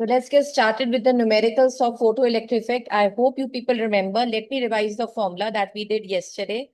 So let's get started with the numericals of photoelectric effect. I hope you people remember. Let me revise the formula that we did yesterday.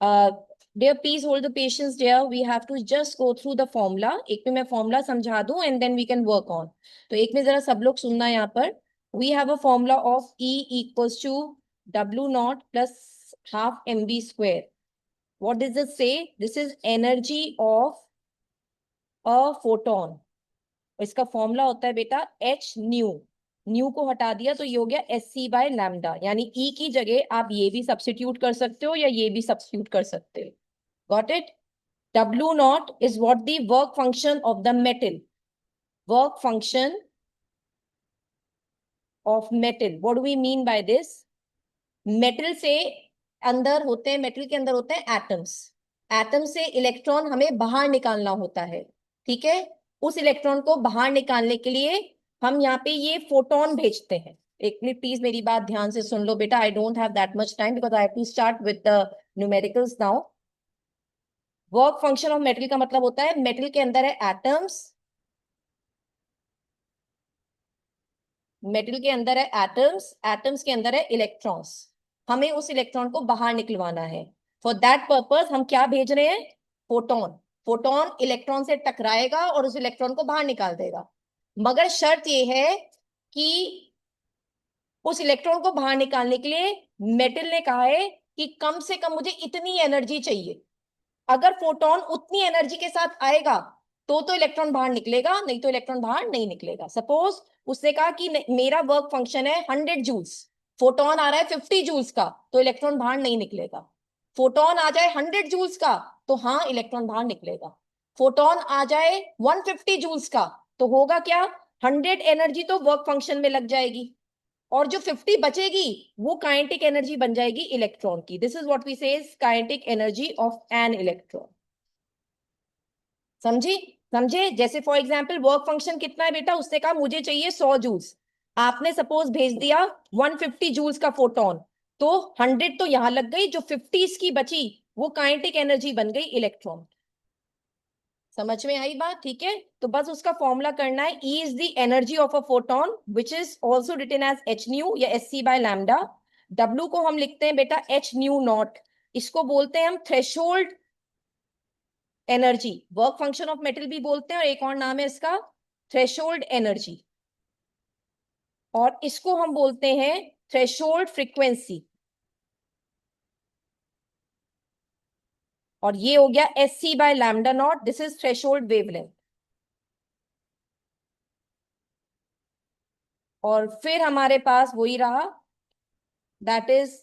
Uh, dear, please hold the patience, dear. We have to just go through the formula. एक में मैं formula समझा दूं and then we can work on. तो एक में जरा सब लोग सुनना यहाँ पर. We have a formula of E equals to W naught plus half mv square. What does this say? This is energy of a photon. इसका फॉर्मूला होता है बेटा एच न्यू. न्यू को हटा दिया तो ये हो गया एस सी बाय लैम्डा. यानी ई की जगह आप ये भी सब्स्टिट्यूट कर सकते हो या ये भी सब्स्टिट्यूट कर सकते हो. Got it. W naught is what the work function of the metal. Work function of metal. What do we mean by this? Metal से अंदर होते हैं, मेटल के अंदर होते हैं एटम्स. एटम से इलेक्ट्रॉन हमें बाहर निकालना होता है. ठीक है. उस इलेक्ट्रॉन को बाहर निकालने के लिए हम यहाँ पे ये फोटोन भेजते हैं. एक मिनट प्लीज मेरी बात ध्यान से सुन लो बेटा. I don't have that much time because I have to start with the numericals now. Work function of metal का मतलब होता है मेटल के अंदर है एटम्स. मेटल के अंदर है एटम्स. एटम्स के अंदर है इलेक्ट्रॉन्स. हमें उस इलेक्ट्रॉन को बाहर निकलवाना है. फॉर दैट पर्पस हम क्या भेज रहे हैं? फोटोन. फोटोन इलेक्ट्रॉन से टकराएगा और उस इलेक्ट्रॉन को बाहर निकाल देगा. मगर शर्त यह है कि उस इलेक्ट्रॉन को बाहर निकालने के लिए मेटल ने कहा है कि कम से कम मुझे इतनी एनर्जी चाहिए. अगर फोटोन उतनी एनर्जी के साथ आएगा तो इलेक्ट्रॉन बाहर निकलेगा, नहीं तो इलेक्ट्रॉन बाहर नहीं निकलेगा. सपोज उसने कहा कि मेरा वर्क फंक्शन है 100 जूल्स. फोटोन आ रहा है 50 जूल्स का तो इलेक्ट्रॉन बाहर नहीं निकलेगा. फोटोन आ जाए 100 जूल्स का तो हाँ इलेक्ट्रॉन बाहर निकलेगा. फोटोन आ जाए 150 जूल्स का तो होगा क्या? 100 एनर्जी तो वर्क फंक्शन में लग जाएगी और जो 50 बचेगी वो काइनेटिक एनर्जी बन जाएगी इलेक्ट्रॉन की. दिस इज व्हाट वी से kinetic energy of an electron. समझी? समझे? जैसे फॉर एग्जांपल वर्क फंक्शन कितना है बेटा? उसने कहा मुझे चाहिए 100 जूल्स. आपने सपोज भेज दिया 150 जूल्स का फोटोन तो 100 तो यहां लग गई. जो 50 इसकी बची वो काइनेटिक एनर्जी बन गई इलेक्ट्रॉन. समझ में आई बात? ठीक है. तो बस उसका फॉर्मूला करना है. E is the energy of a photon which is also written as H nu या S C by lambda. W को हम लिखते हैं बेटा एच न्यू नॉट. इसको बोलते हैं हम threshold energy. Work function of metal भी बोलते हैं और एक और नाम है इसका थ्रेशोल्ड एनर्जी. और इसको हम बोलते हैं थ्रेशोल्ड फ्रीक्वेंसी. और ये हो गया S C by lambda naught. This is threshold wavelength. और फिर हमारे पास वही रहा that is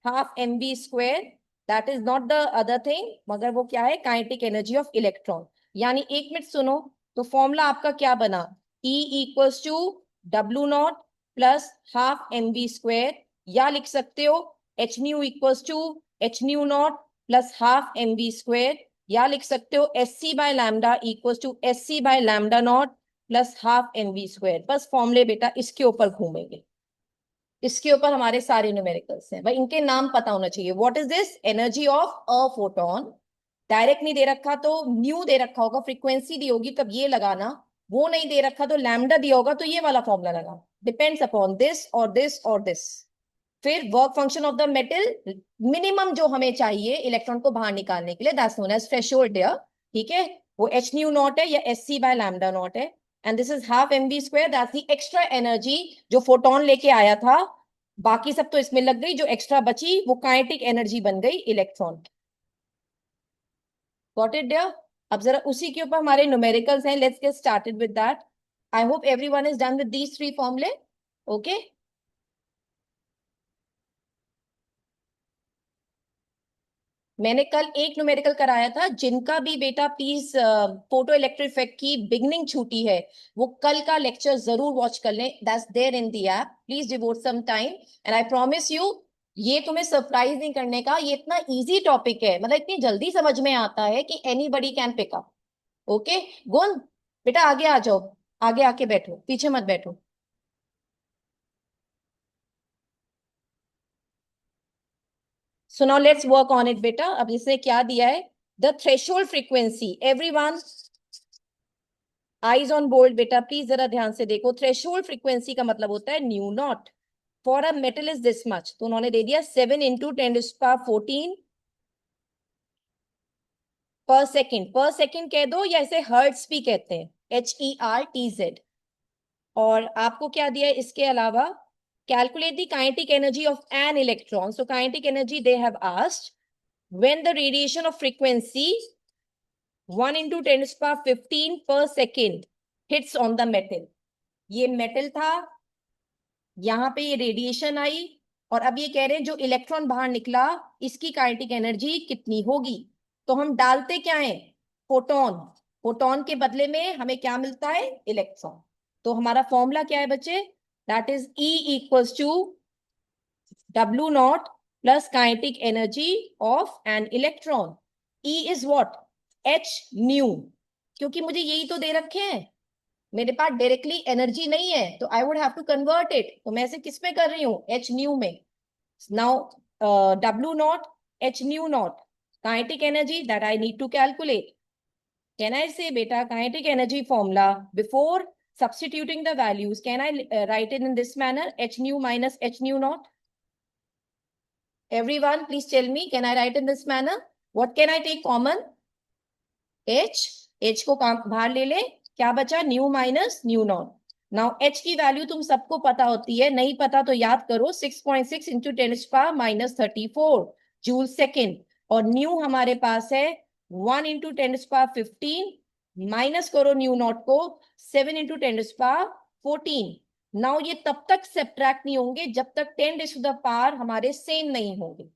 half M B square. That is not the other thing मगर वो क्या है? Kinetic energy of electron. यानी एक मिनट सुनो. तो फॉर्मूला आपका क्या बना? E equals to W naught plus half M B square. या लिख सकते हो H nu equals to H nu naught plus half M B square. या लिख सकते हो S C by lambda equals to S C by lambda naught plus half M B square. बस फॉर्मूले बेटा इसके ऊपर घूमेंगे. इसके ऊपर हमारे सारे न्यूमेरिकल्स हैं भाई. इनके नाम पता होना चाहिए. What is this? Energy of a photon. Direct नहीं दे रखा तो न्यू दे रखा होगा. फ्रीक्वेंसी दी होगी तब ये लगाना. वो नहीं दे रखा तो लैम्डा दिया होगा तो ये वाला फॉर्मूला लगाना. डिपेंड्स अपॉन दिस और दिस और दिस. फिर work function of the metal minimum जो हमें चाहिए इलेक्ट्रॉन को बाहर निकालने के लिए दैट्स नोन एज थ्रेशोल्ड. ठीक है. वो एच न्यू नॉट है या S C by lambda naught है. And this is half M B square. That's the extra energy जो फोटोन लेके आया था. बाकी सब तो इसमें लग गई. जो एक्स्ट्रा बची वो काइनेटिक एनर्जी बन गई इलेक्ट्रॉन. Got it dear? अब जरा उसी के ऊपर हमारे न्यूमेरिकल्स हैं. Let's get started with that. I hope everyone is done with these three फॉर्मूले. ओके. मैंने कल एक न्यूमेरिकल कराया था. जिनका भी बेटा प्लीज फोटो इलेक्ट्रिक इफेक्ट की बिगनिंग छूटी है वो कल का लेक्चर जरूर वॉच कर लें. That's there in the app. Please devote some time and I promise you ये तुम्हें सरप्राइज नहीं करने का, ये इतना इजी टॉपिक है, मतलब इतनी जल्दी समझ में आता है कि anybody can pick up. Okay good, बेटा आगे आ जाओ, आगे आके बैठो, पीछे मत बैठो। So now let's work on it बेटा। अब इसने क्या दिया है, the threshold frequency, everyone eyes on bold बेटा, प्लीज जरा ध्यान से देखो। थ्रेशोल्ड फ्रीक्वेंसी का मतलब होता है new not, for a metal is this much, तो उन्होंने दे दिया 7 × 10⁻14 पर सेकेंड। पर सेकेंड कह दो या इसे हर्ट्स भी कहते हैं, HERTZ। और आपको क्या दिया है इसके अलावा, calculate the kinetic energy of an electron. So kinetic energy they have asked when the radiation of frequency 1 × 10⁻15 पर second hits on the metal. ये मेटल था, यहाँ पे ये रेडिएशन आई, और अब ये कह रहे हैं जो इलेक्ट्रॉन बाहर निकला इसकी काइनेटिक एनर्जी कितनी होगी। तो हम डालते क्या है, फोटोन, फोटोन के बदले में हमें क्या मिलता है, इलेक्ट्रॉन। तो हमारा फॉर्मूला क्या है बच्चे, that is E = W0 plus kinetic energy of an electron. E is what, H nu, क्योंकि मुझे यही तो दे रखे हैं, मेरे पास डायरेक्टली एनर्जी नहीं है, तो I would have to convert it, तो मैं इसे किस में कर रही हूँ, H न्यू में। Now W0 H nu naught, kinetic energy that I need to calculate. Can I say बेटा kinetic energy formula before substituting the values, can I write it in this manner, H nu minus H nu naught? Everyone, please tell me, can I write in this manner? What can I take common? H, H को बाहर ले ले, क्या बचा, new minus new not. Now H की value तुम सबको पता होती है, नहीं पता तो याद करो, 6.6 × 10⁻−34 जूल सेकेंड। और न्यू हमारे पास है 1 × 10⁻15, माइनस करो न्यू नॉट को, 7 × 10⁻14। नाउ ये तब तक सब्ट्रैक्ट नहीं होंगे जब तक 10⁻⁻ हमारे सेम नहीं होंगे।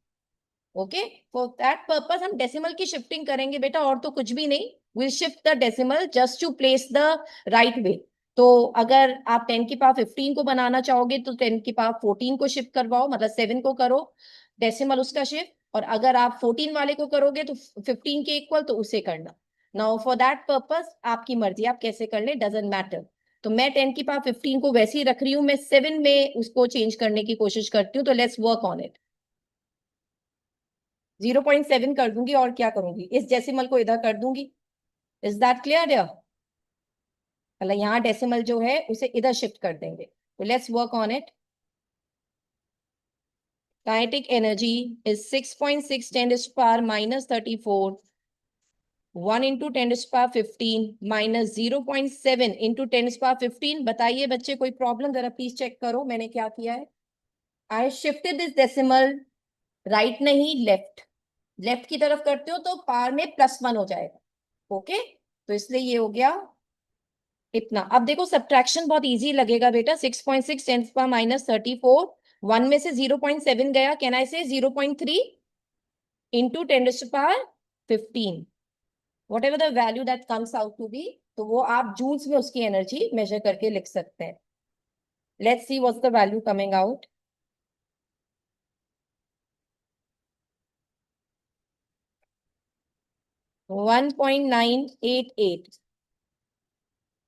ओके, फॉर दैट पर्पस हम डेसिमल की शिफ्टिंग करेंगे बेटा, और तो कुछ भी नहीं, will shift the decimal just two place the right way. तो अगर आप 10⁻15 को बनाना चाहोगे तो 10⁻14 को शिफ्ट करवाओ, मतलब 7 को करो डेसिमल उसका शिफ्ट, और अगर आप 14 वाले को करोगे तो 15 के इक्वल, तो उसे करना। नाउ फॉर दैट पर्पस आपकी मर्जी, आप कैसे कर ले, डजेंट मैटर। तो मैं 10⁻15 को वैसे ही रख रही हूँ, मैं 7 में उसको चेंज करने की कोशिश करती हूँ, तो लेट्स वर्क ऑन इट। 0.7 कर दूंगी, और क्या करूंगी, इस डेसिमल को इधर कर दूंगी। Is that clear dear? मतलब यहाँ डेसिमल जो है उसे इधर शिफ्ट कर देंगे। तो let's work on it. Kinetic energy is 6.6 × 10⁻−34 1 × 10⁻15 minus 0.7 × 10⁻15। बताइए बच्चे, कोई प्रॉब्लम, जरा प्लीज चेक करो मैंने क्या किया है। I shifted this decimal, right नहीं लेफ्ट, लेफ्ट की तरफ करते हो तो पार में +1 हो जाएगा। ओके, तो इसलिए ये हो गया इतना। अब देखो सब्ट्रैक्शन बहुत इजी लगेगा बेटा, 6.6 × 10⁻−34, 1 में से 0.7 गया, कैन आई से 0.3 × 10⁻15, whatever the value that comes out to be, तो वो आप जूल्स में उसकी एनर्जी मेजर करके लिख सकते हैं। Let's see what's the value coming out. 1.988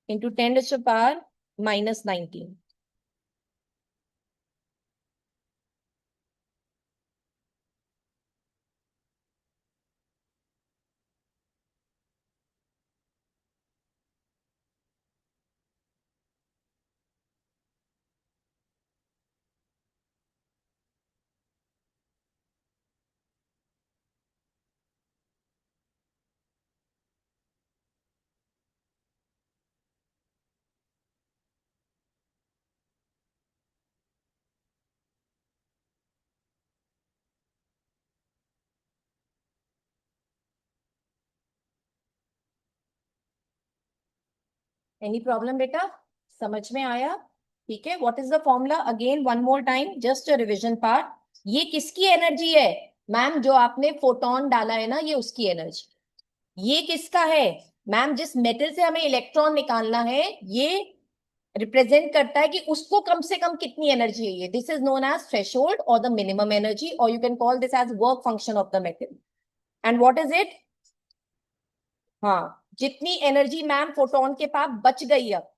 into 10⁻−19। Any problem बेटा, समझ में आया? ठीक है, what is the formula, again one more time, just a revision part. ये किसकी एनर्जी है मैम, जो आपने फोटोन डाला है ना, ये उसकी एनर्जी। ये किसका है मैम, जिस मेटल से हमें इलेक्ट्रॉन निकालना है, ये रिप्रेजेंट करता है कि उसको कम से कम कितनी एनर्जी चाहिए. This is known as threshold और द मिनिमम एनर्जी, और you can call this as work function of the metal. And what is it? हाँ, जितनी एनर्जी मैम फोटोन के पास बच गई अब,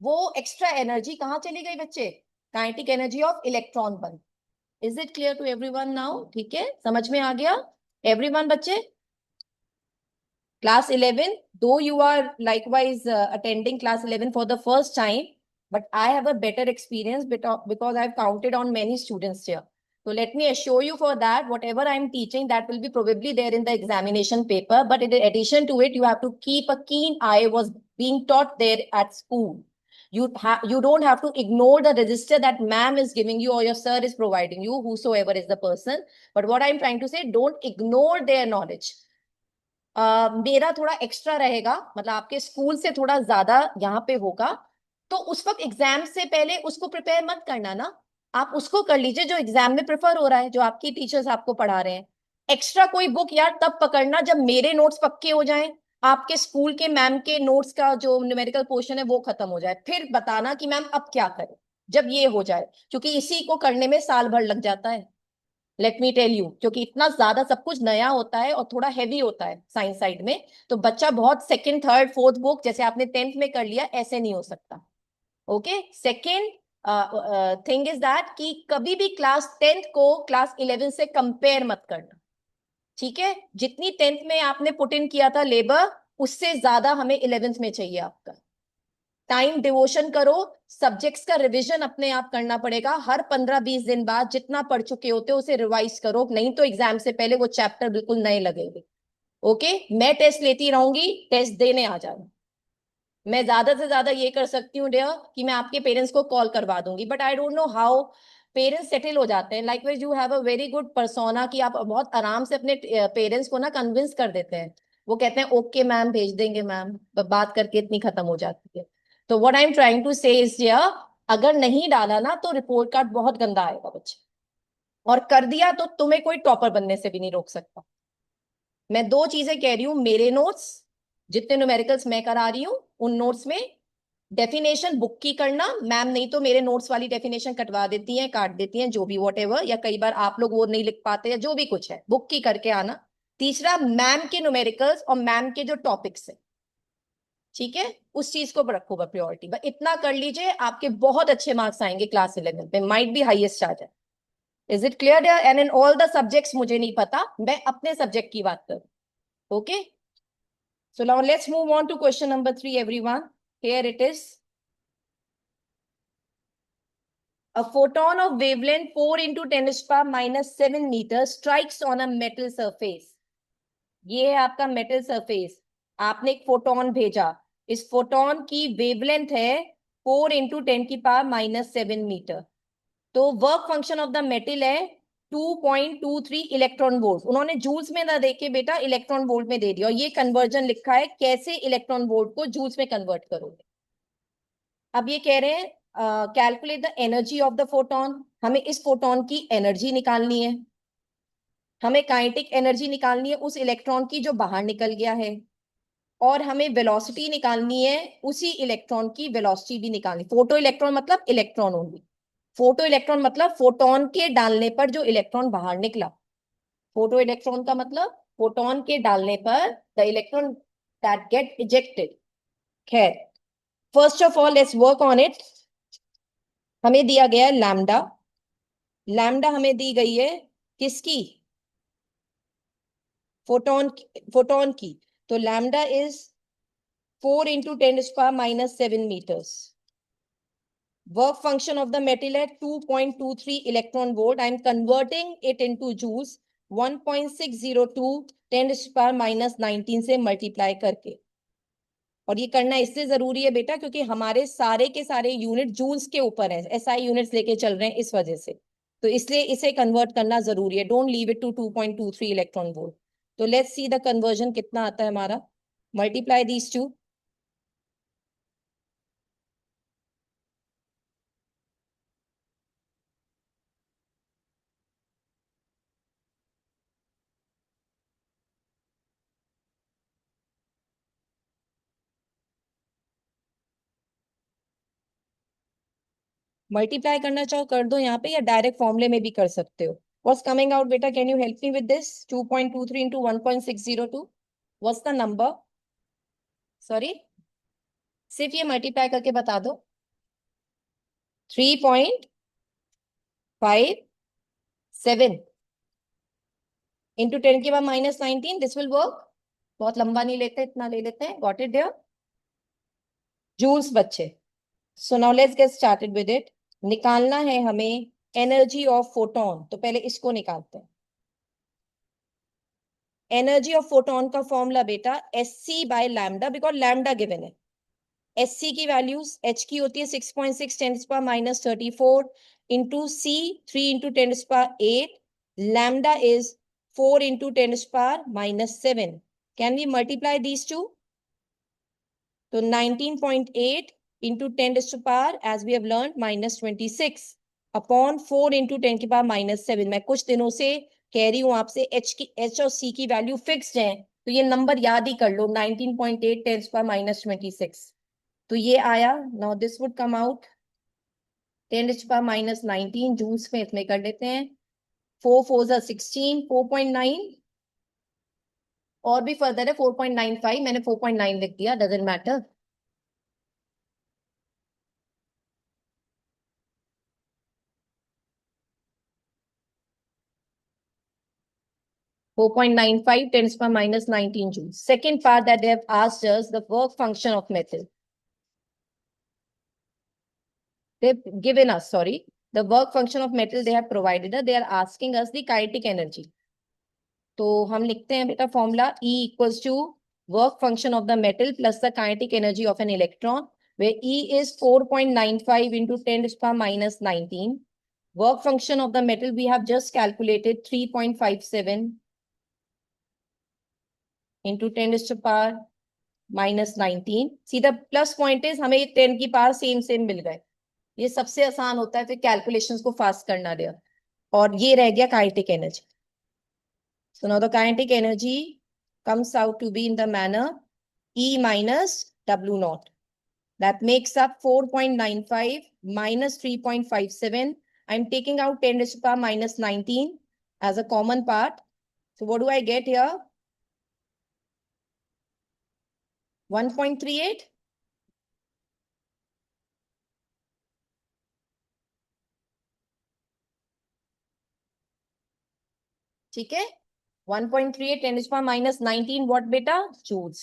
वो एक्स्ट्रा एनर्जी कहाँ चली गई बच्चे? काइनेटिक एनर्जी ऑफ इलेक्ट्रॉन बन. Is it clear to everyone now? ठीक है, समझ में आ गया एवरीवन बच्चे? Class 11, though you are likewise attending class 11 for the first time, but I have a better experience because I've counted on many students here. So let me assure you for that, whatever I'm teaching, that will be probably there in the examination paper. But in addition to it, you have to keep a keen eye was being taught there at school. You don't have to ignore the register that ma'am is giving you or your sir is providing you, whosoever is the person. But what I'm trying to say, don't ignore their knowledge. मेरा थोड़ा extra रहेगा, मतलब आपके school से थोड़ा ज्यादा यहाँ पे होगा. तो उस वक्त एग्जाम से पहले उसको प्रिपेयर मत करना ना. आप उसको कर लीजिए जो एग्जाम में प्रेफर हो रहा है, जो आपकी टीचर्स आपको पढ़ा रहे हैं. एक्स्ट्रा कोई बुक यार तब पकड़ना जब मेरे नोट्स पक्के हो जाएं, आपके स्कूल के मैम के नोट्स का जो न्यूमेरिकल पोर्शन है वो खत्म हो जाए, फिर बताना कि मैम अब क्या करें. जब ये हो जाए, क्योंकि इसी को करने में साल भर लग जाता है. लेट मी टेल यू, क्योंकि इतना ज्यादा सब कुछ नया होता है और थोड़ा हैवी होता है साइंस साइड में. तो बच्चा बहुत सेकंड थर्ड फोर्थ बुक जैसे आपने टेंथ में कर लिया ऐसे नहीं हो सकता. Okay. Second thing is that कि कभी भी क्लास टेंथ को क्लास 11 से कंपेयर मत करना. ठीक है? जितनी टेंथ में आपने पुट इन किया था लेबर, उससे ज्यादा हमें 11th में चाहिए आपका. टाइम डिवोशन करो. सब्जेक्ट्स का रिवीजन अपने आप करना पड़ेगा. हर 15-20 दिन बाद जितना पढ़ चुके होते हो उसे रिवाइज करो, नहीं तो एग्जाम से पहले वो चैप्टर बिल्कुल नए लगेंगे. ओके. मैं टेस्ट लेती रहूंगी, टेस्ट देने आ जाना. मैं ज्यादा से ज्यादा ये कर सकती हूँ डियर कि मैं आपके पेरेंट्स को कॉल करवा दूंगी, but I don't know how parents settle हो जाते हैं. Like you have a very good persona कि आप बहुत आराम से अपने पेरेंट्स को ना कन्विंस कर देते हैं. वो कहते हैं ओके मैम भेज देंगे मैम, बात करके इतनी खत्म हो जाती है. तो what I am trying to say is dear, अगर नहीं डाला ना तो रिपोर्ट कार्ड बहुत गंदा आएगा बच्चे. और कर दिया तो तुम्हें कोई टॉपर बनने से भी नहीं रोक सकता. मैं दो चीजें कह रही हूँ. मेरे नोट्स जितने न्यूमेरिकल्स मैं करा रही हूँ उन नोट्स में डेफिनेशन बुक की करना. मैम नहीं तो मेरे नोट्स वाली डेफिनेशन कटवा देती हैं, काट देती हैं, जो भी वॉट एवर, या कई बार आप लोग वो नहीं लिख पाते या जो भी कुछ है बुक की करके आना. तीसरा, मैम के न्यूमेरिकल्स और मैम के जो टॉपिक्स है, ठीक है, उस चीज को रखो प्रायोरिटी. बस इतना कर लीजिए, आपके बहुत अच्छे मार्क्स आएंगे क्लास 11 में, माइट बी हाईएस्ट आ जाए. Is it clear? And in all the subjects मुझे नहीं पता, मैं अपने सब्जेक्ट की बात करूं. Okay. So now let's move on to question number 3, everyone. Here it is. A photon of wavelength 4 into 10 to the power minus 7 meters strikes on a metal surface. ये है आपका मेटल सरफेस. आपने एक photon भेजा. इस photon की wavelength है 4 into 10 की पावर -7 मीटर. तो work function of the metal है 2.23 इलेक्ट्रॉन वोल्ट. उन्होंने जूल्स में ना देके बेटा इलेक्ट्रॉन वोल्ट में दे दिया, और ये कन्वर्जन लिखा है कैसे इलेक्ट्रॉन वोल्ट को जूल्स में कन्वर्ट करोगे. अब ये कह रहे हैं calculate the energy of the photon. हमें इस फोटोन की एनर्जी निकालनी है. हमें काइनेटिक एनर्जी निकालनी है उस इलेक्ट्रॉन की जो बाहर निकल गया है, और हमें वेलोसिटी निकालनी है उसी इलेक्ट्रॉन की. वेलोसिटी भी निकालनी. फोटो इलेक्ट्रॉन मतलब इलेक्ट्रॉन ओनली. फोटो इलेक्ट्रॉन मतलब फोटोन के डालने पर जो इलेक्ट्रॉन बाहर निकला. फोटो इलेक्ट्रॉन का मतलब फोटोन के डालने पर the electron that get ejected. खैर, first of all let's work on it. हमें दिया गया है लैम्डा. लैम्डा हमें दी गई है किसकी? फोटोन. फोटोन की. तो lambda is 4 into 10 to the power -7 meters. Work function of the metal at 2.23 electron volt. I am converting it into joules. 1.602 10 to the power -19 से मल्टीप्लाई करके. और ये करना इससे जरूरी है बेटा क्योंकि हमारे सारे के सारे यूनिट जूल्स के ऊपर है, एसआई यूनिट्स लेके चल रहे हैं इस वजह से. तो इसलिए इसे कन्वर्ट करना जरूरी है. Don't leave it to 2.23 electron volt. तो लेट्स सी द कन्वर्जन कितना आता है हमारा. Multiply these to. मल्टीप्लाई करना चाहो कर दो यहाँ पे, या डायरेक्ट फॉर्मूले में भी कर सकते हो. व्हाट्स कमिंग आउट बेटा, can you help me with this? 2.23 into 1.602, what's the number? Sorry, सिर्फ ये मल्टीप्लाई करके बता दो. 3.57 इंटू 10 की पावर -19, दिस विल वर्क. बहुत लंबा नहीं लेते, इतना ले लेते हैं. Got it dear? जूल्स बच्चे. So now let's get started with it. निकालना है हमें एनर्जी ऑफ फोटोन, तो पहले इसको निकालते हैं. एनर्जी ऑफ फोटोन का फॉर्मूला बेटा SC by lambda, because lambda given है. SC की वैल्यूज H की होती है 6.6 10⁻34 into C 3 into 10⁸8. Lambda is 4 into 10⁻⁻7. Can we multiply these two? तो 19.8 into 10⁻, as we have learn, -26 upon 4 into 10⁻⁻7. मैं कुछ दिनों से कह रही हूं आपसे H और C की वैल्यू फिक्स्ड है, तो ये नंबर याद ही कर लो. 19.8 10⁻⁻26. तो ये आया. Now this would come out 10⁻⁻19 joules में. इसमें कर लेते हैं. 4 4 16, 4.9 और भी फर्दर है 4.95. मैंने 4.9 लिख दिया, doesn't matter. 4.95 10⁻⁻19 joules. Second part that they have asked us, the work function of metal. They've given us, sorry, the work function of metal they have provided us. They are asking us the kinetic energy. तो हम लिखते हैं बेटा formula E equals to work function of the metal plus the kinetic energy of an electron, where E is 4.95 into 10⁻⁻19. Work function of the metal we have just calculated 3.57 into 10⁻⁻19. सीधा plus point is हमें 10 की power same same मिल गए. ये सबसे आसान होता है फिर कैलकुलेशंस को फास्ट करना दिया. और ये रह गया kinetic energy. So now the kinetic energy comes out to be in the manner E minus W naught. That makes up 4.95 minus 3.57. I'm taking out 10 to the power -19 as a common part. So what do I get here? 1.38. ठीक है. 1.38 10 to the power -19 what beta? Joules.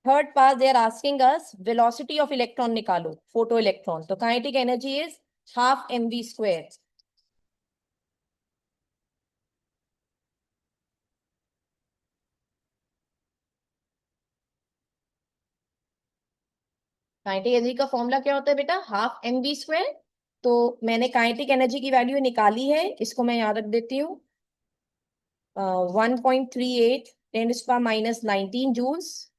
Third part, they are asking us velocity of electron निकालो, photo electron. तो kinetic energy is half mv square. Kinetic energy का formula क्या होता है बेटा? Half mv square. तो मैंने काइनेटिक एनर्जी की वैल्यू निकाली है, इसको मैं याद रख देती हूँ. 1.38 10⁻⁻19 जूल्स.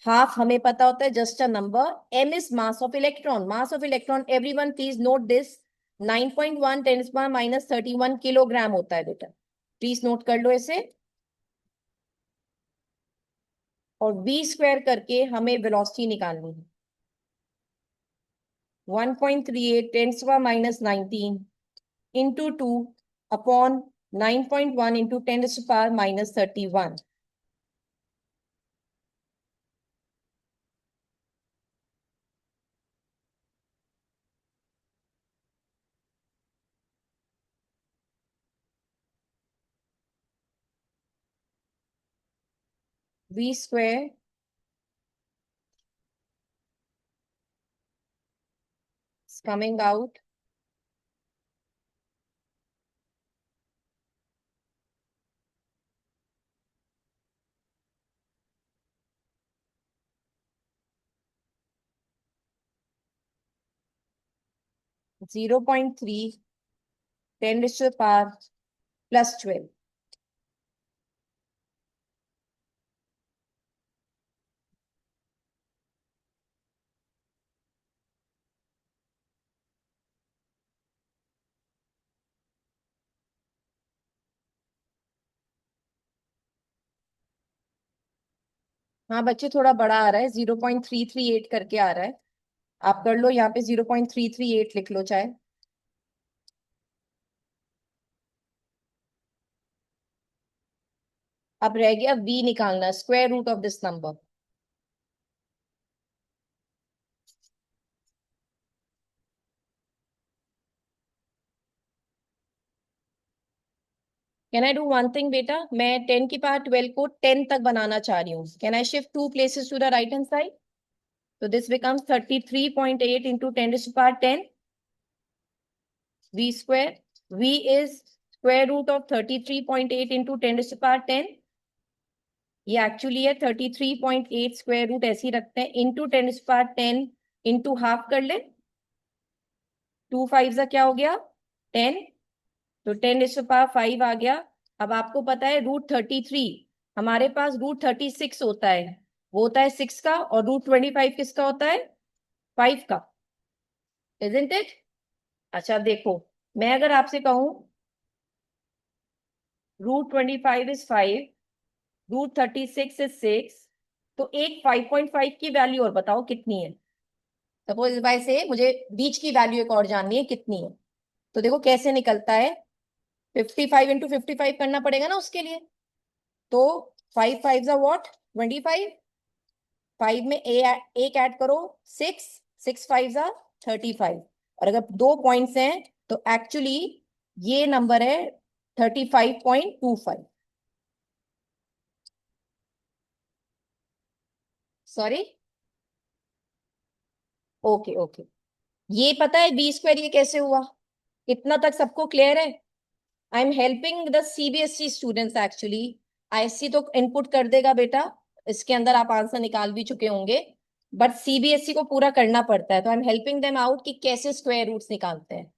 हाफ हमें पता होता है, just a number. m is mass of electron. Mass of electron, everyone please note this, 9.1 10⁻⁻31 kilogram होता है बेटा. प्लीज नोट कर लो इसे. और v स्क्वायर करके हमें वेलोसिटी निकालनी है. 1.38 10⁻⁻19 into 2 upon 9.1 into 10⁻⁻31. V square is coming out 0.3 10⁻+12. हाँ बच्चे, थोड़ा बड़ा आ रहा है, 0.338 करके आ रहा है. आप कर लो, यहाँ पे 0.338 लिख लो चाहे। अब रह गया v निकालना, square root of this number. Can I do one thing बेटा, मैं 10 की पावर 12 को 10 तक बनाना चाह रही हूँ। Can I shift 2 places to the right hand side? तो this becomes 33.8 into 10 to the power 10 v square. v is square root of 33.8 into 10 to the power 10। ये एक्चुअली है 33.8 स्क्वायर रूट, ऐसे ही रखते हैं, into 10 to the power 10 into half कर ले। 2 5 क्या हो गया 10, तो 10 to the power 5 आ गया। अब आपको पता है √33, हमारे पास √36 होता है, वो होता है 6 का, और √25 किसका होता है? 5 का, इजंट इट? अच्छा देखो, मैं अगर आपसे कहूं √25 इज 5, √36 इज 6, तो एक 5.5 की वैल्यू और बताओ कितनी है। सपोज बाय से मुझे बीच की वैल्यू एक और जाननी है कितनी है। तो देखो कैसे निकलता है, 55 इंटू 55 करना पड़ेगा ना उसके लिए। तो 5 5 वॉट 25, 5 में एक ऐड करो 6, 6 5 35, और अगर 2 पॉइंट्स हैं तो एक्चुअली ये नंबर है 35.25। Sorry, okay okay. ये पता है बी स्क्वायर ये कैसे हुआ? इतना तक सबको क्लियर है? I am helping the CBSE students actually. ISC तो इनपुट कर देगा बेटा, इसके अंदर आप आंसर निकाल भी चुके होंगे, बट सीबीएसई को पूरा करना पड़ता है। तो I am helping them out कि कैसे स्क्वायर रूट्स निकालते हैं।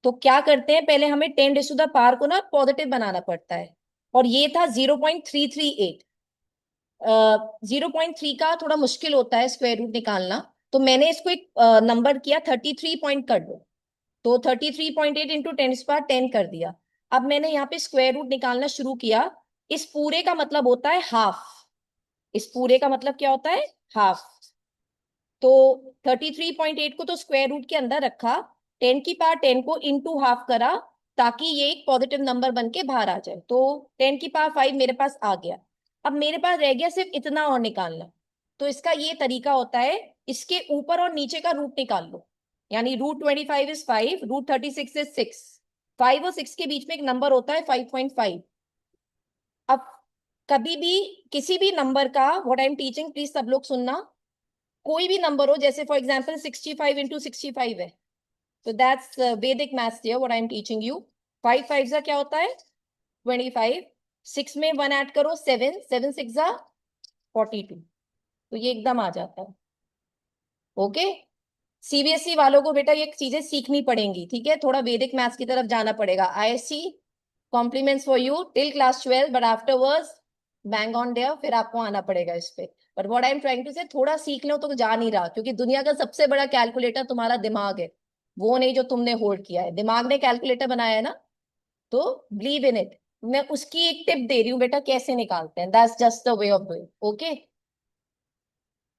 तो क्या करते हैं, पहले हमें 10 to the power को ना पॉजिटिव बनाना पड़ता है, और ये था 0.338। 0.3 का थोड़ा मुश्किल होता है स्क्वायर रूट निकालना, तो मैंने इसको एक नंबर किया 33 पॉइंट कर दो, तो 33.8 इंटू 10 to the power 10 कर दिया। अब मैंने यहाँ पे स्क्वायर रूट निकालना शुरू किया। इस पूरे का मतलब होता है हाफ, इस पूरे का मतलब क्या होता है? हाफ। तो 33.8 को तो स्क्वायर रूट के अंदर रखा, 10 की पावर 10 को इंटू हाफ करा, ताकि ये एक पॉजिटिव नंबर बन के बाहर आ जाए। तो 10 की पावर 5 मेरे पास आ गया। अब मेरे पास रह गया सिर्फ इतना और निकालना। तो इसका ये तरीका होता है, इसके ऊपर और नीचे का रूट निकाल लो। यानी √25 इज 5, √36 इज 6, 5 और 6 के बीच में एक नंबर होता है 5.5। अब कभी भी किसी भी नंबर का, what I am teaching please सब लोग सुनना, कोई भी नंबर हो, जैसे फॉर एग्जाम्पल 65 इंटू 65 है, तो दैट्स वैदिक maths here what I am teaching you. 5 5 जा क्या होता है 25, 6 में 1 ऐड करो 7, 7 6 जा 42, तो ये एकदम आ जाता है। ओके, सीबीएसई वालों को बेटा ये चीजें सीखनी पड़ेंगी, ठीक है, थोड़ा वैदिक मैथ्स की तरफ जाना पड़ेगा। ISC complements for you till class 12, but afterwards bang on there, फिर आपको आना पड़ेगा इस पे। But what I am trying to say, थोड़ा सीख लो तो जा नहीं रहा, क्योंकि दुनिया का सबसे बड़ा कैलकुलेटर तुम्हारा दिमाग है, वो नहीं जो तुमने होल्ड किया है। दिमाग ने कैलकुलेटर बनाया है ना, तो बिलीव इन इट। मैं उसकी एक टिप दे रही हूँ बेटा, कैसे निकालते हैं, that's just the way of doing. Okay,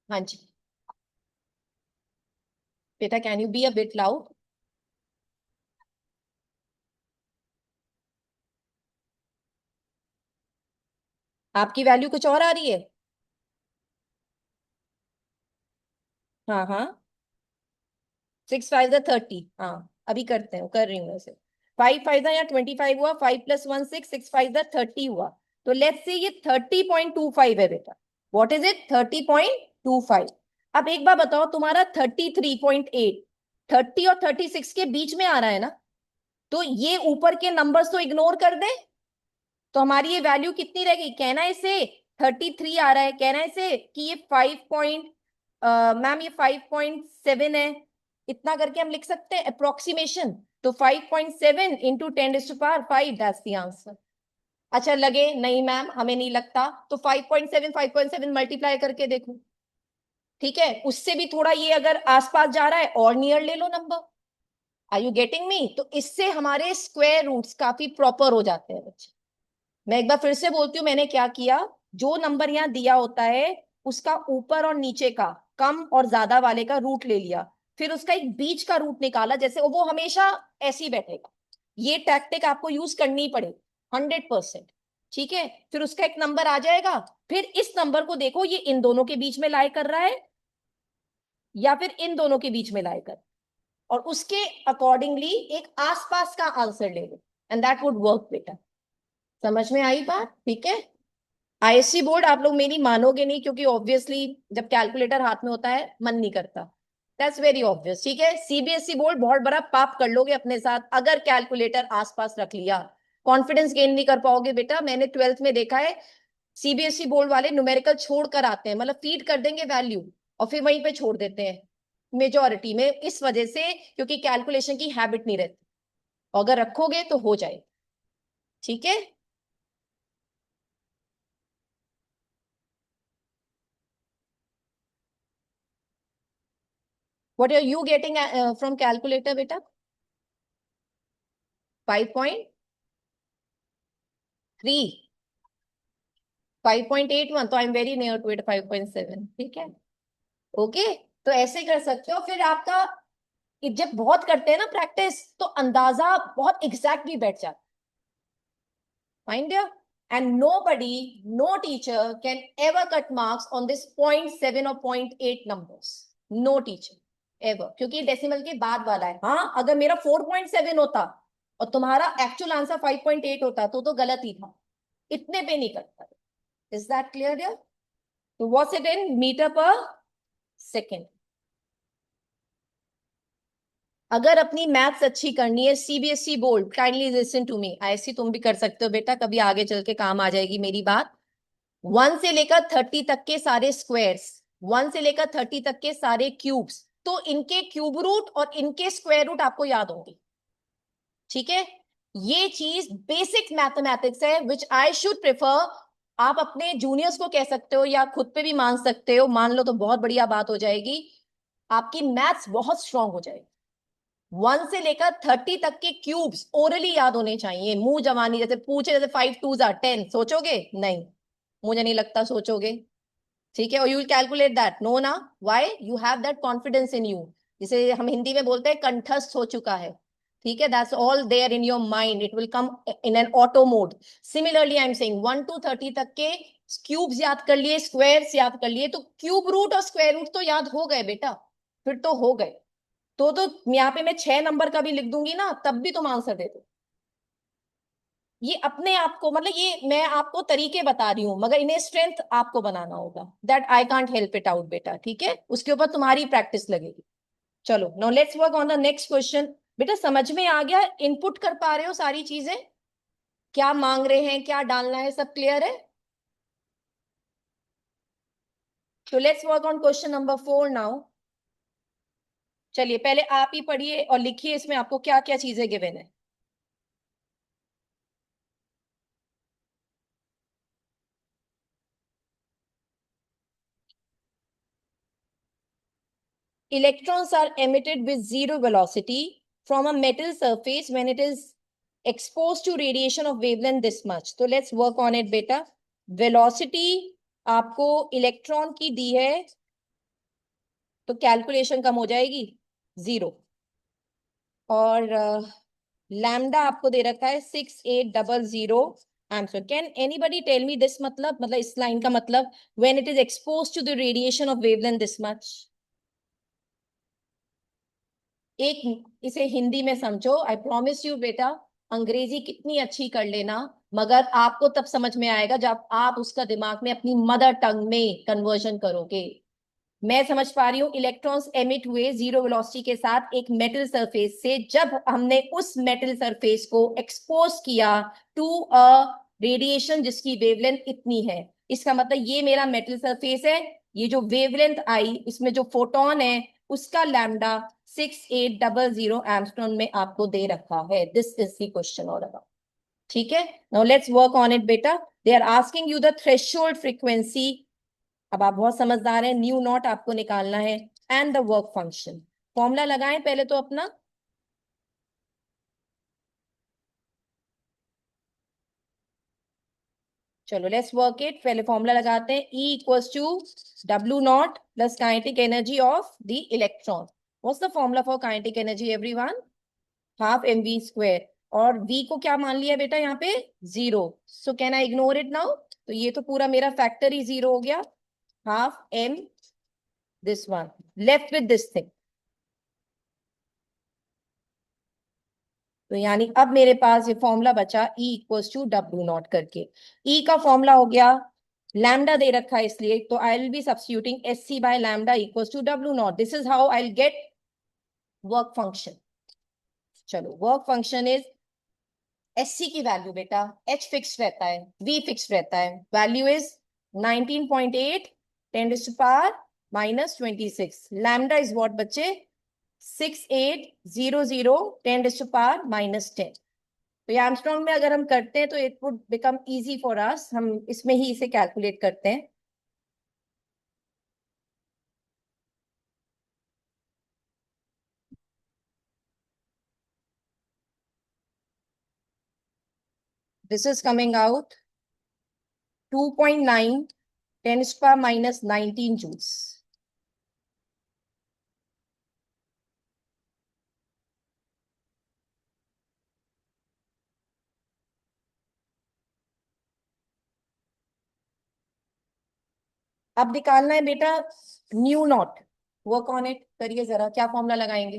हाँ जी बेटा, can you be a bit loud? आपकी वैल्यू कुछ और आ रही है? हाँ हाँ, 6 5 30, हाँ अभी करते हैं, कर रही हूँ वैसे। 5 5 या 25 हुआ, 5 + 1 6, 6 5 30 हुआ। तो लेट्स से ये 30.25 है बेटा। What is it? 30.25। अब एक बार बताओ, तुम्हारा 33.8 30 और 36 के बीच में आ रहा है ना, तो ये ऊपर के नंबर्स तो इग्नोर कर दे, तो हमारी ये वैल्यू कितनी रह गई? कहना इसे 33 आ रहा है, कहना इसे कि ये 5 मैम ये 5.7 है, इतना करके हम लिख सकते हैं अप्रोक्सीमेशन। तो 5.7 into 10 to the power 5, that's the answer. अच्छा लगे नहीं मैम हमें नहीं लगता, तो 5.7 मल्टीप्लाई करके देखो, ठीक है, उससे भी थोड़ा ये अगर आसपास जा रहा है और नियर ले लो number. Are you getting me? तो इससे हमारे स्क्वायर रूट्स काफी प्रॉपर हो जाते हैं बच्चे। मैं एक बार फिर से बोलती हूँ, मैंने क्या किया, जो नंबर यहाँ दिया होता है उसका ऊपर और नीचे का, कम और ज्यादा वाले का रूट ले लिया, फिर उसका एक बीच का रूट निकाला, जैसे वो हमेशा ऐसे ही बैठेगा, ये टैक्टिक आपको यूज करनी ही पड़ेगी 100%। ठीक है, फिर उसका एक नंबर आ जाएगा, फिर इस नंबर को देखो ये इन दोनों के बीच में लाई कर रहा है या फिर इन दोनों के बीच में लाई कर, और उसके अकॉर्डिंगली एक आसपास का आंसर ले लो, एंड दैट वुड वर्क बेटा। समझ में आई बात? ठीक है। आईएससी बोर्ड आप लोग मेरी मानोगे नहीं, क्योंकि ऑब्वियसली जब कैलकुलेटर हाथ में होता है मन नहीं करता, दैट्स वेरी ऑब्वियस। ठीक है, सीबीएसई बोर्ड बहुत बड़ा पाप कर लोगे अपने साथ अगर कैलकुलेटर आसपास रख लिया, कॉन्फिडेंस गेन नहीं कर पाओगे बेटा। मैंने 12th में देखा है सीबीएसई बोर्ड वाले न्यूमेरिकल छोड़ कर आते हैं, मतलब फीड कर देंगे वैल्यू और फिर वहीं पे छोड़ देते हैं मेजोरिटी में, इस वजह से क्योंकि कैलकुलेशन की हैबिट नहीं रहती, अगर रखोगे तो हो जाए। ठीक है, what are you getting from calculator बेटा? 5.3, 5.81, तो I am very near to it, 5.7। ठीक है, ओके। तो ऐसे कर सकते हो, फिर आपका जब बहुत करते हैं ना प्रैक्टिस तो अंदाजा बहुत एग्जैक्टली बैठ जाता है। Find it, and nobody, no teacher can ever cut marks on this 0.7 or 0.8 numbers, no teacher ever, क्योंकि डेसिमल के बाद वाला है। हाँ, अगर मेरा 4.7 होता और तुम्हारा एक्चुअल आंसर 5.8 होता तो गलत ही था, इतने पे नहीं करता। इज दैट क्लियर यार? तो what's it in meter per second. अगर अपनी मैथ्स अच्छी करनी है, CBSE board kindly listen to me, ऐसी तुम भी कर सकते हो बेटा, कभी आगे चल के काम आ जाएगी मेरी बात। 1 से लेकर 30 तक के सारे स्क्वायर्स, 1 से लेकर 30 तक के सारे क्यूब्स, तो इनके क्यूब रूट और इनके स्क्वायर रूट आपको याद होंगे। ठीक है, ये चीज बेसिक मैथमेटिक्स है विच आई शुड प्रेफर। आप अपने जूनियर्स को कह सकते हो या खुद पे भी मान सकते हो, मान लो तो बहुत बढ़िया बात हो जाएगी, आपकी मैथ्स बहुत स्ट्रांग हो जाएगी। 1 से लेकर 30 तक के क्यूब्स ओरली याद होने चाहिए, मुंह जवानी जैसे पूछे, जैसे 5 2 10 सोचोगे नहीं, मुझे नहीं लगता सोचोगे। ठीक है, और you will calculate that, no ना, why? You have that confidence in you, जिसे हम हिंदी में बोलते हैं कंठस्थ हो चुका है। ठीक है, that's all there in your mind, it will come in an auto mode. Similarly I am saying 1 to 30 तक के क्यूब्स याद कर लिए, स्क्वायर्स याद कर लिए, तो क्यूब रूट और स्क्वायर रूट तो याद हो गए बेटा, फिर तो हो गए। तो यहाँ पे मैं 6 नंबर का भी लिख दूंगी ना, तब भी तुम आंसर दे दो। ये अपने आप को, मतलब ये मैं आपको तरीके बता रही हूं, मगर इन्हें स्ट्रेंथ आपको बनाना होगा, that I can't help it out बेटा। ठीक है, उसके ऊपर तुम्हारी प्रैक्टिस लगेगी। चलो now let's work on the next question. बेटा समझ में आ गया? इनपुट कर पा रहे हो सारी चीजें, क्या मांग रहे हैं, क्या डालना है, सब क्लियर है? तो let's work on question number 4 now. चलिए पहले आप ही पढ़िए और लिखिए इसमें आपको क्या क्या चीजें गिवन है। Electrons are emitted with zero velocity from a metal surface when it is exposed to radiation of wavelength this much. तो let's work on it बेटा। velocity आपको इलेक्ट्रॉन की दी है, तो कैलकुलेशन कम हो जाएगी, जीरो। और लैम्डा आपको दे रखा है 6800 answer. Can anybody tell me this, मतलब इस लाइन का मतलब, when it is expose to the radiation of wavelength this much. एक इसे हिंदी में समझो, आई प्रॉमिस यू बेटा, अंग्रेजी कितनी अच्छी कर लेना, मगर आपको तब समझ में आएगा जब आप उसका दिमाग में अपनी मदर टंग में कन्वर्जन करोगे। मैं समझ पा रही हूँ, इलेक्ट्रॉन्स एमिट हुए जीरो वेलोसिटी के साथ एक मेटल सरफेस से, जब हमने उस मेटल सरफेस को एक्सपोज किया टू अ रेडिएशन जिसकी वेवलेंथ इतनी है, इसका मतलब ये मेरा मेटल सरफेस है, ये जो वेवलेंथ आई इसमें जो फोटोन है उसका लैम्डा 6800 एंगस्ट्रॉम में आपको दे रखा है। This is the question all about. ठीक है, now let's work on it बेटा। They are asking you the threshold frequency. अब आप बहुत समझदार हैं, न्यू नॉट आपको निकालना है, and the work function. Formula लगाएं पहले तो अपना। चलो लेट्स वर्क इट, पहले फॉर्मूला लगाते हैं। E equals to W naught plus kinetic energy of the electron. What's the formula for kinetic energy everyone? Half m v square. और v को क्या मान लिया बेटा यहाँ पे? 0। So can I ignore it now? तो ये तो पूरा मेरा फैक्टर ही 0 हो गया। Half m this one left with this thing। तो यानी अब मेरे पास ये फॉर्मूला बचा E equals to W naught करके। E का फॉर्मूला हो गया, लैम्डा दे रखा है इसलिए, तो I will be substituting S C by lambda equals to W naught. This is how I will get work function. चलो, work function is S C की वैल्यू बेटा, H फिक्स रहता है, V फिक्स रहता है, value is 19.8 10 to power -26। Lambda is what बच्चे? 6800 10 to power -10। तो ये आर्मस्ट्रॉन्ग में अगर हम करते हैं तो it would become easy for us, हम इसमें ही इसे कैलकुलेट करते हैं। This is coming out 2.9 10 to power -19 जूल्स। अब निकालना है बेटा nu naught. Work on it करिए जरा, क्या फॉर्मूला लगाएंगे?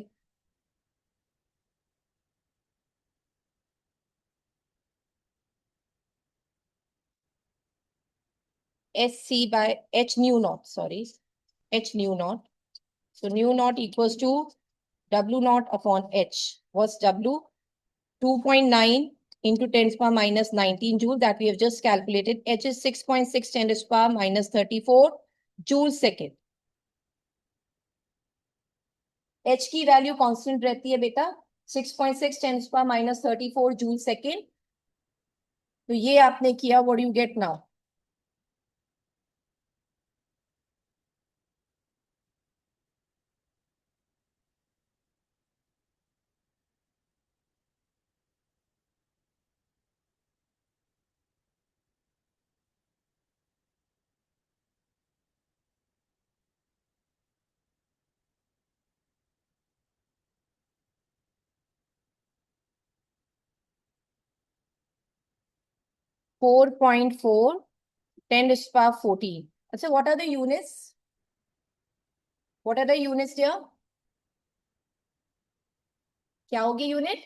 S C by H nu naught, sorry, H nu naught. So nu naught equals to W naught upon H. What's W? 2.9 into 10 to the power -19 joule that we have just calculated. H is 6.6 10 to the power -34 joule second। H की value constant रहती है बेटा, 6.6 10 to the power -34 joule second. तो ये आपने किया, what do you get now? 4.4 10 to the power 14। अच्छा, what are the units? What are the units here? क्या होगी यूनिट?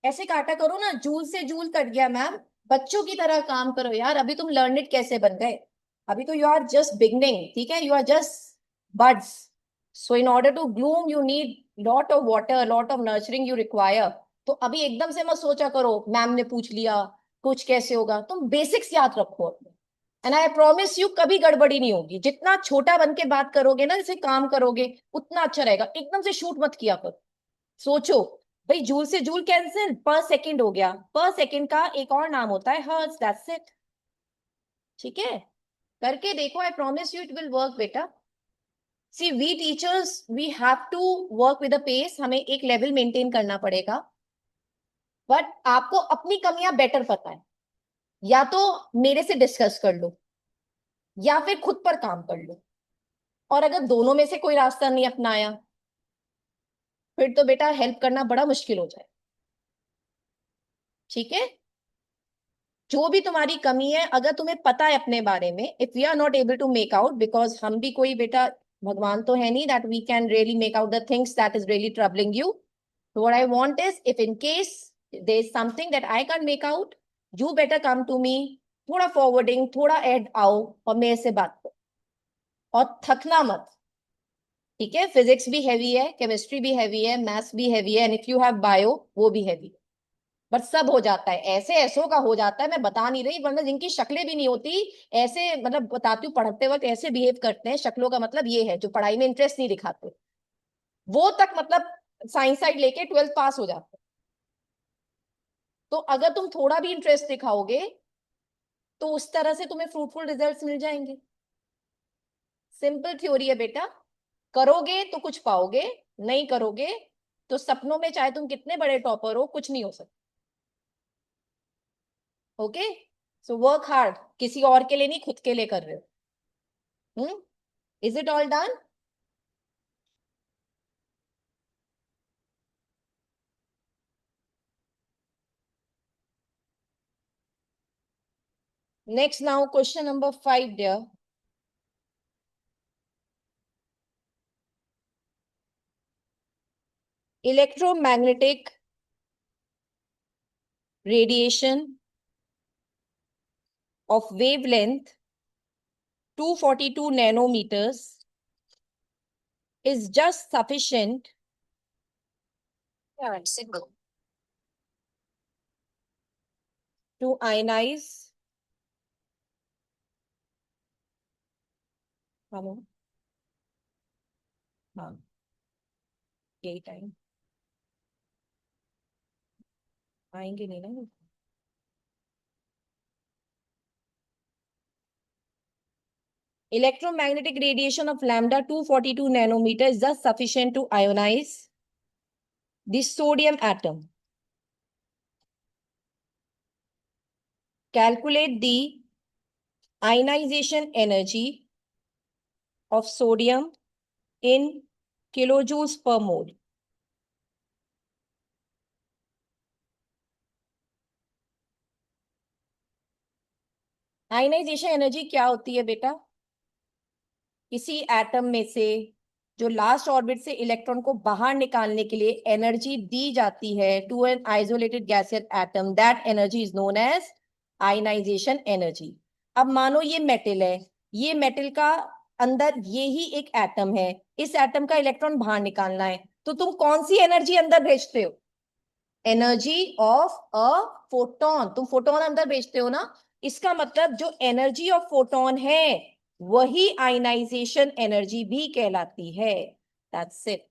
ऐसे काटा करो ना, जूल से जूल कट गया मैम। बच्चों की तरह काम करो यार, अभी तुम लर्निट कैसे बन गए? अभी तो यू आर जस्ट बिगनिंग, ठीक है, you are just buds. So in order to bloom you need lot of water, lot of nurturing you require. तो अभी एकदम से मत सोचा करो मैम ने पूछ लिया कुछ कैसे होगा, तुम बेसिक्स याद रखो अपने। एंड आई प्रॉमिस यू कभी गड़बड़ी नहीं होगी। जितना छोटा बन के बात करोगे ना, जैसे काम करोगे, उतना अच्छा रहेगा। एकदम से शूट मत किया करो, सोचो। भाई जूल से जूल कैंसिल, पर सेकंड हो गया। पर सेकंड का एक और नाम होता है हर्ट्ज, दैट्स इट। ठीक है, करके देखो, I promise you it will work बेटा। See we teachers we have to work with a pace, हमें एक लेवल मेंटेन करना पड़ेगा। बट आपको अपनी कमियां बेटर पता है, या तो मेरे से डिस्कस कर लो या फिर खुद पर काम कर लो। और अगर दोनों में से कोई रास्ता नहीं अपनाया, फिर तो बेटा हेल्प करना बड़ा मुश्किल हो जाए। ठीक है, जो भी तुम्हारी कमी है, अगर तुम्हें पता है अपने बारे में, if we are not able to make out, because हम भी कोई बेटा भगवान तो है नहीं that we can really make out the things that is really troubling you. So what I want is, if in case there is something that I can't make out, you better come to me। थोड़ा forwarding, थोड़ा add आओ और मेरे से बात करो, और थकना मत। ठीक है, फिजिक्स भी हैवी है, केमिस्ट्री भी हैवी है, मैथ्स भी हैवी है, and if you have bio वो भी हैवी है। बट सब हो जाता है, ऐसे ऐसों का हो जाता है, मैं बता नहीं रही, वरना जिनकी शक्लें भी नहीं होती ऐसे, मतलब बताती हूँ, पढ़ते वक्त ऐसे बिहेव करते हैं। शक्लों का मतलब ये है जो पढ़ाई में इंटरेस्ट नहीं दिखाते, वो तक मतलब साइंस साइड लेके 12th पास हो जाते हैं। तो अगर तुम थोड़ा भी इंटरेस्ट दिखाओगे तो उस तरह से तुम्हें फ्रूटफुल रिजल्ट्स मिल जाएंगे। सिंपल थ्योरी है बेटा, करोगे तो कुछ पाओगे, नहीं करोगे तो सपनों में चाहे तुम कितने बड़े टॉपर हो, कुछ नहीं हो सकता। ओके, सो वर्क हार्ड, किसी और के लिए नहीं, खुद के लिए कर रहे हो। Is it all done? Next, now question number 5, dear. Electromagnetic radiation of wavelength 242 nanometers is just sufficient to ionize. Hello? हाँ, यही टाइम आएंगे नहीं ना. Electromagnetic radiation of lambda 242 nanometer is thus sufficient to ionize the sodium atom. Calculate the ionization energy of sodium in kilojoules per mole. Ionization energy क्या होती है बेटा? किसी एटम में से जो लास्ट ऑर्बिट से इलेक्ट्रॉन को बाहर निकालने के लिए एनर्जी दी जाती है to an isolated gaseous atom, that energy is known as ionization energy. अब मानो ये मेटल है, ये मेटल का अंदर ये ही एक एटम है, इस एटम का इलेक्ट्रॉन बाहर निकालना है, तो तुम कौन सी एनर्जी अंदर भेजते हो? Energy of a photon. तुम फोटोन अंदर भेजते हो ना. इसका मतलब जो एनर्जी ऑफ फोटोन है वही आयनाइजेशन एनर्जी भी कहलाती है. That's it.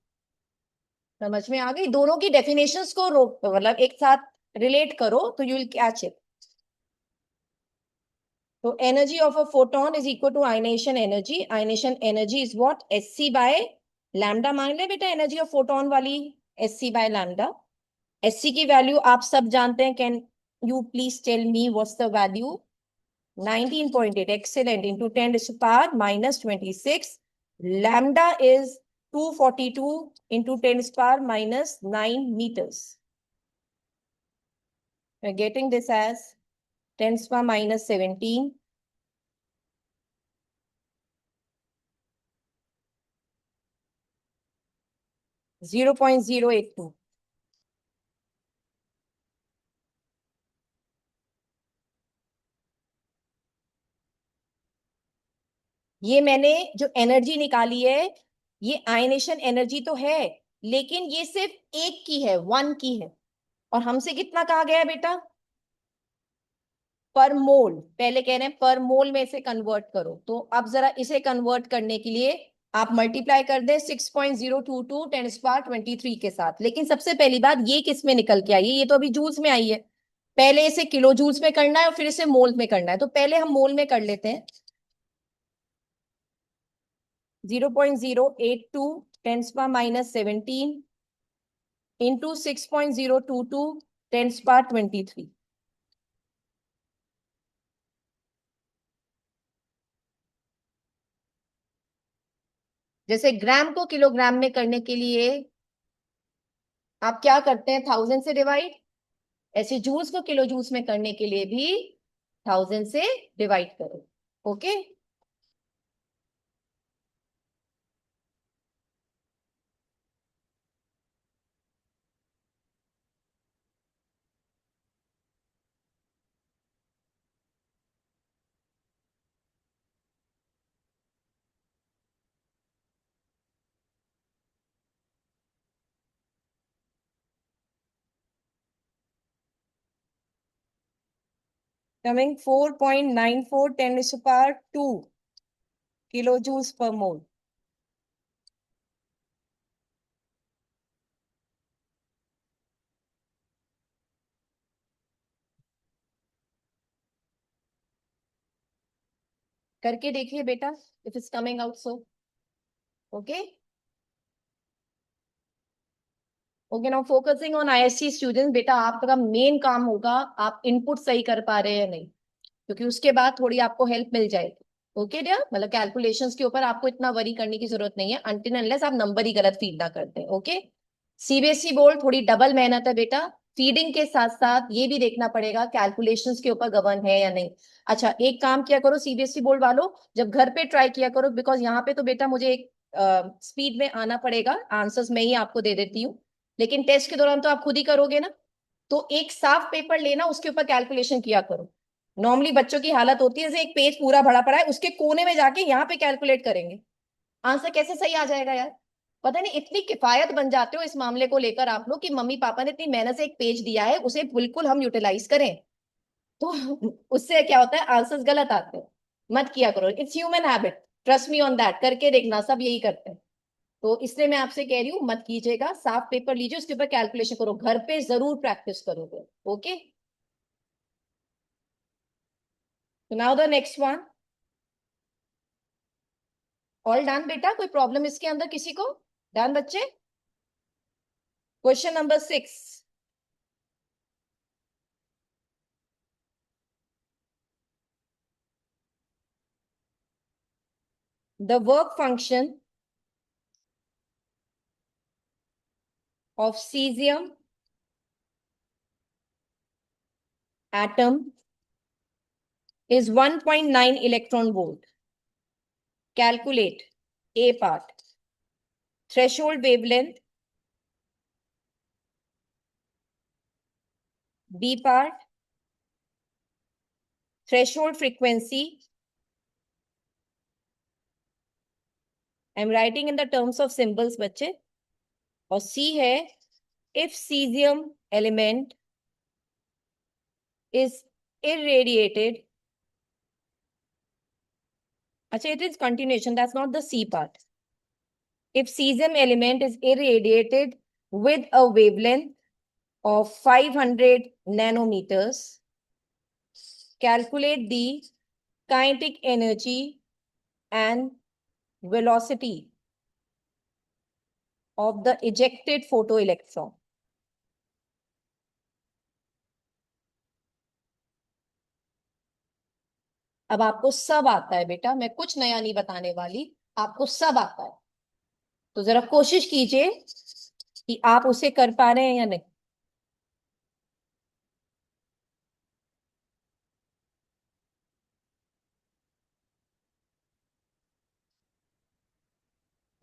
समझ में आ गई? दोनों की डेफिनेशंस को मतलब एक साथ रिलेट करो तो यू विल कैच इट. तो energy of a photon is equal to ionization energy. Ionization energy is what? SC by lambda. मान ले बेटा एनर्जी ऑफ फोटोन वाली एससी बाय लैम्डा. एससी की वैल्यू आप सब जानते हैं. Can you please tell me what's the value? 19.8. Excellent. Into 10 to the power minus 26. Lambda is 242 into 10 to the power minus 9 meters. We're getting this as 10 to the power minus 17. 0.082. ये मैंने जो energy निकाली है ये ionisation energy तो है, लेकिन ये सिर्फ एक की है, वन की है. और हमसे कितना कहा गया है बेटा? पर मोल. पहले कह रहे हैं पर मोल में इसे कन्वर्ट करो. तो अब जरा इसे कन्वर्ट करने के लिए आप मल्टीप्लाई कर दें 6.022 10 पावर 23 के साथ. लेकिन सबसे पहली बात, ये किस में निकल के आई है? ये तो अभी जूल्स में आई है. पहले इसे किलो जूल्स में करना है और फिर इसे मोल में करना है. तो पहले हम मोल में कर लेते हैं. 0.082 10 पावर माइनस 17 इंटू 6.022 10 पावर 23. जैसे ग्राम को किलोग्राम में करने के लिए आप क्या करते हैं? 1000 से डिवाइड. ऐसे जूल्स को किलो जूल्स में करने के लिए भी 1000 से डिवाइड करो. Okay. Coming 4.94 10 to the power 2 kilo joules per mole. करके देखिए बेटा, if it's coming out so. Okay. Okay. Now focusing on ISC students. बेटा आपका मेन काम होगा आप इनपुट सही कर पा रहे हैं या नहीं, क्योंकि उसके बाद थोड़ी आपको हेल्प मिल जाएगी. Okay dear. मतलब कैलकुलेशंस के ऊपर आपको इतना वरी करने की जरूरत नहीं है अनटिल अनलेस आप नंबर ही गलत फीड ना करते हैं. ओके. सीबीएसई बोर्ड थोड़ी डबल मेहनत है बेटा. फीडिंग के साथ साथ ये भी देखना पड़ेगा कैलकुलेशंस के ऊपर गवर्न है या नहीं। अच्छा, एक काम किया करो सीबीएसई बोर्ड वालों, जब घर पे ट्राई किया करो, बिकॉज यहाँ पे तो बेटा मुझे एक स्पीड में आना पड़ेगा, आंसर्स मैं ही आपको दे देती हूँ, लेकिन टेस्ट के दौरान तो आप खुद ही करोगे ना। तो एक साफ पेपर लेना, उसके ऊपर कैलकुलेशन किया करो। नॉर्मली बच्चों की हालत होती है जैसे एक पेज पूरा भरा पड़ा है, उसके कोने में जाके यहाँ पे कैलकुलेट करेंगे, आंसर कैसे सही आ जाएगा यार। पता नहीं इतनी किफायत बन जाते हो इस मामले को लेकर आप लोग कि मम्मी पापा ने इतनी मेहनत से एक पेज दिया है, उसे बिल्कुल हम यूटिलाइज करें, तो उससे क्या होता है, आंसर्स गलत आते हैं। मत किया करो, it's human habit, trust me on that, करके देखना, सब यही करते हैं। तो इसलिए मैं आपसे कह रही हूँ मत कीजिएगा, साफ पेपर लीजिए, उसके ऊपर कैलकुलेशन करो, घर पे जरूर प्रैक्टिस करोगे। Okay, now the next one. All done बेटा, कोई प्रॉब्लम इसके अंदर किसी को? डन बच्चे। Question number 6। The work function of cesium atom is 1.9 electron volt. Calculate A part. Threshold wavelength. B part. Threshold frequency. I'm writing in the terms of symbols, बच्चे। और C है if cesium element is irradiated. अच्छा, it is continuation, that's not the C part. If cesium element is irradiated with a wavelength of 500 nanometers, calculate the kinetic energy and velocity of the ejected photoelectron. अब आपको सब आता है बेटा, मैं कुछ नया नहीं बताने वाली, आपको सब आता है, तो जरा कोशिश कीजिए कि आप उसे कर पा रहे हैं या नहीं।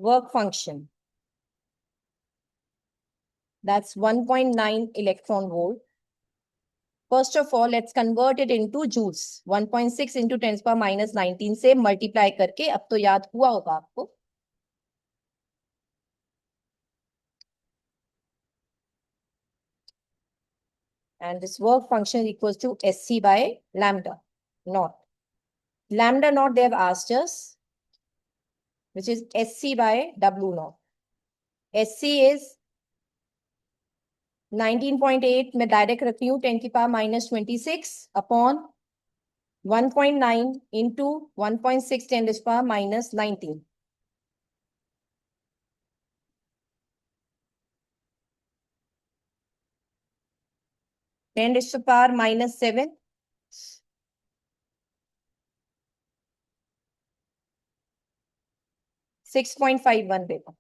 Work function, that's 1.9 electron volt. First of all, let's convert it into joules. 1.6 into 10 to the power minus 19 से multiply करके, अब तो याद हुआ होगा आपको। And this work function equals to SC by lambda naught. Lambda naught they have asked us, which is SC by W naught. SC is 19.8, मैं direct रखती हूँ 10 की पावर माइनस 26 अपॉन 1.9 इंटू 1.6 10 की power minus 19। Ten to the power minus 7, 6.51 बेटा।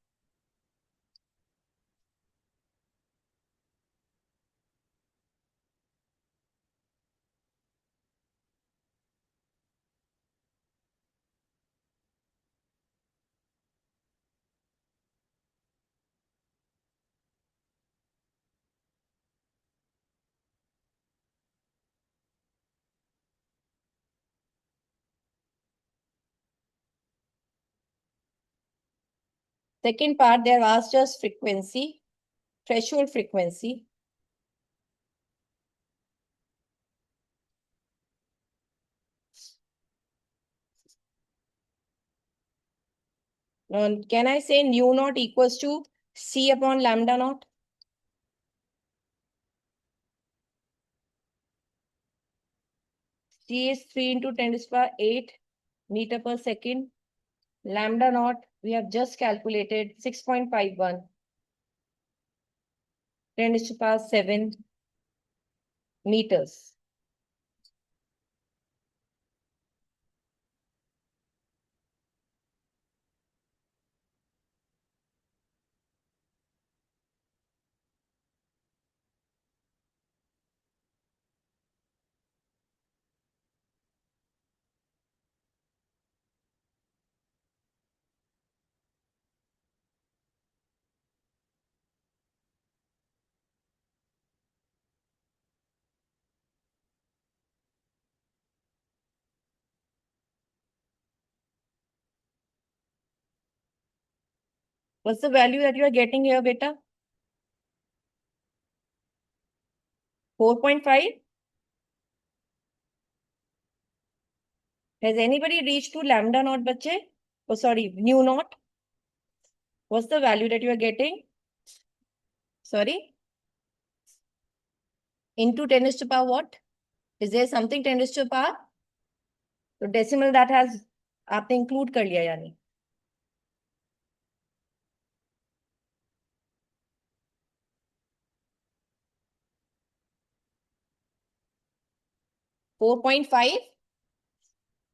Second part, they have asked us frequency, threshold frequency. Now, can I say nu naught equals to C upon lambda naught? C is 3 into 10 to the power 8 meter per second. Lambda naught, we have just calculated 6.51. 10 to the power 7 meters. What's the value that you are getting here, beta? 4.5. Has anybody reached to lambda naught, bache? Oh, sorry, nu naught. What's the value that you are getting? Sorry, into 10 raised to power what? Is there something 10 raised to power? So decimal that has आपने include कर लिया यानी 4.5,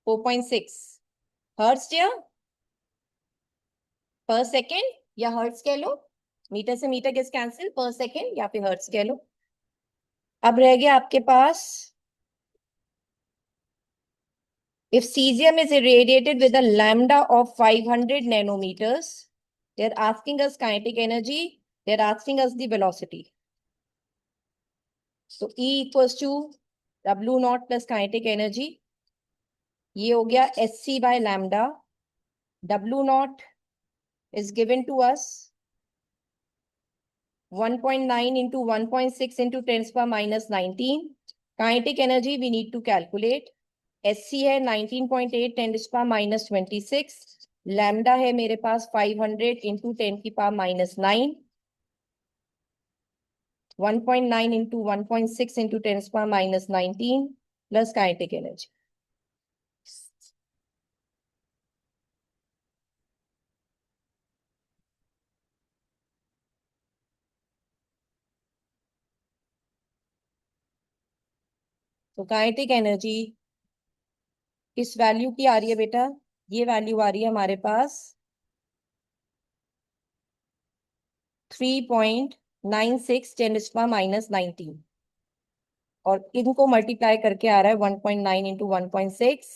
4.6 hertz या पर second या hertz कह लो, metre से metre gets cancel, पर सेकेंड या फिर हर्ट्ज कह लो। अब रह गया आपके पास if cesium is irradiated with a lambda of 500 nanometers, they're asking us kinetic energy, they're asking us the velocity. So E equals to W naught plus kinetic energy. ये हो गया SC by lambda. W naught is given to us 1.9 into 1.6 into 10 to the power minus 19. Kinetic energy we need to calculate. SC है 19.8 10 to the power minus 26. Lambda है मेरे पास 500 into 10 की power minus 9. 1.9 into 1.6 into 10 to the power minus 19 plus kinetic energy. तो kinetic energy किस value की आ रही है बेटा? ये वैल्यू आ रही है हमारे पास 3.96 10 to the power minus 19 और इनको मल्टीप्लाई करके आ रहा है 1.9 into 1.6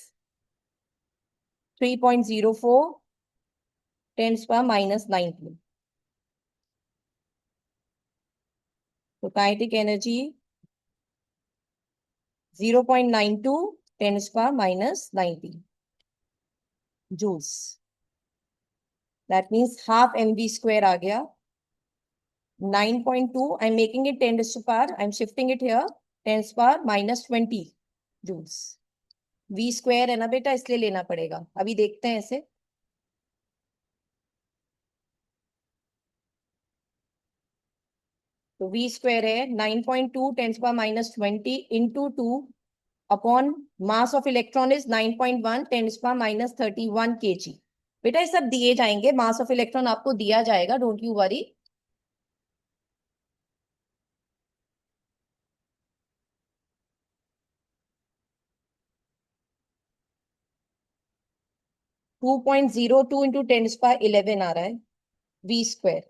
3.04 10 to the power minus 19. तो kinetic energy 0.92 10 to the power minus 19 joules. That means half mv square आ गया 9.2. I'm making it 10 to the power. I'm shifting it here 10 to the power minus 20 joules. v square है ना बेटा, इसलिए लेना पड़ेगा। अभी देखते हैं इसे। तो v square है 9.2 10 to the power minus 20 into 2 upon mass of electron is 9.1 10 to the power minus 31 kg. बेटा ये सब दिए जाएंगे, मास ऑफ इलेक्ट्रॉन आपको दिया जाएगा, don't you worry. To 2.02 into 10 to the power 11 आ रहा है v स्क्वायर।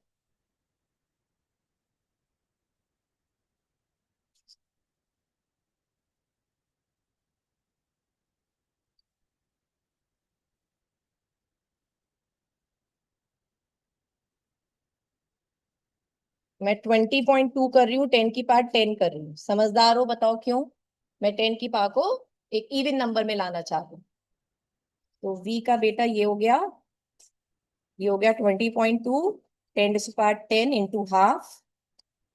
मैं 20.2 कर रही हूँ, 10 की पावर 10 कर रही हूँ। समझदार हो, बताओ क्यों? मैं 10 की पावर को एक इवन नंबर में लाना चाह रही हूँ। तो v का बेटा ये हो गया 20.2 10 to the power 10 into half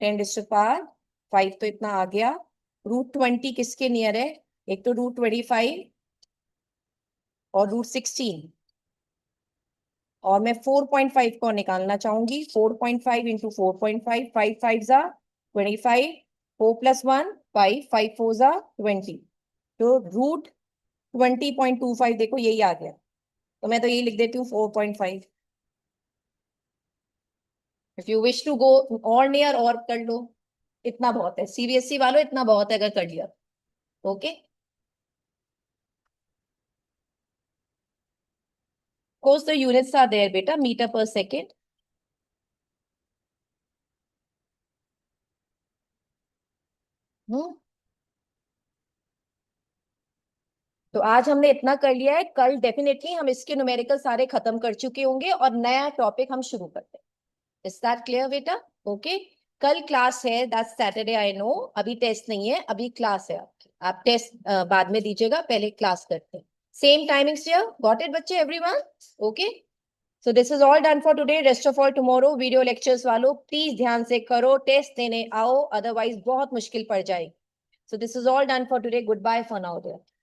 10 to the power 5 तो इतना आ गया। √20 किसके नियर है? एक तो √25 और √16 और मैं 4.5 को निकालना चाहूंगी। 4.5 इंटू 4.5 5 5 जा 25 4 + 1 5 5 4 जा 20 तो √20.25 देखो यही आ गया। तो मैं तो यही लिख देती हूँ 4.5। If you wish to go और नियर और कर लो, इतना बहुत है। सीबीएसई वालों इतना बहुत है अगर कर लिया। Okay, course the units are there बेटा, मीटर पर सेकेंड। तो आज हमने इतना कर लिया है, कल डेफिनेटली हम इसके न्यूमेरिकल सारे खत्म कर चुके होंगे और नया टॉपिक हम शुरू करते हैं। इज दैट क्लियर बेटा? ओके, कल क्लास है, दैट्स सैटरडे आई नो। अभी टेस्ट नहीं है, अभी क्लास है आपकी। आप टेस्ट बाद में दीजिएगा, पहले क्लास करते हैं। Same timings here, got it बच्चे everyone? Okay, So this is all done for today. Rest of all tomorrow video lectures वालों please ध्यान से करो, टेस्ट देने आओ, otherwise बहुत मुश्किल पड़ जाएगी. So this is all done for today. Goodbye for now, dear.